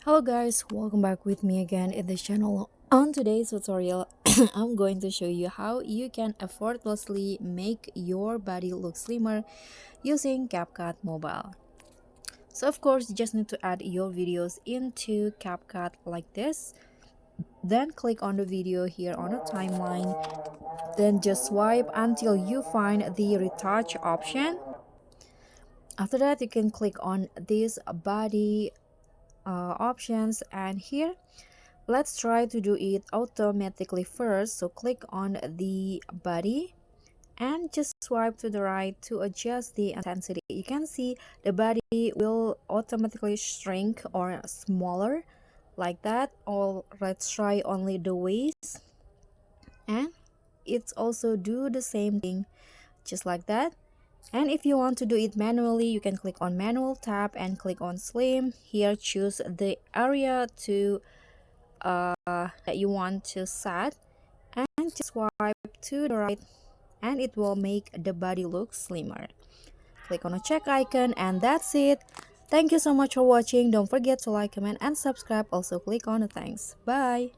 Hello guys, welcome back with me again in this channel. On today's tutorial, I'm going to show you how you can effortlessly make your body look slimmer using CapCut Mobile. So of course, you just need to add your videos into CapCut like this. Then click on the video here on the timeline. Then just swipe until you find the retouch option. After that, you can click on these body options, and here let's try to do it automatically first. So click on the body and just swipe to the right to adjust the intensity. You can see the body will automatically shrink or smaller like that. Or let's try only the waist, and it's also do the same thing just like that. And if you want to do it manually, you can click on manual tab and click on slim. Here choose the area to that you want to set, and just swipe to the right, and it will make the body look slimmer. Click on the check icon, and that's it. Thank you so much for watching. Don't forget to like, comment, and subscribe. Also click on the thanks. Bye.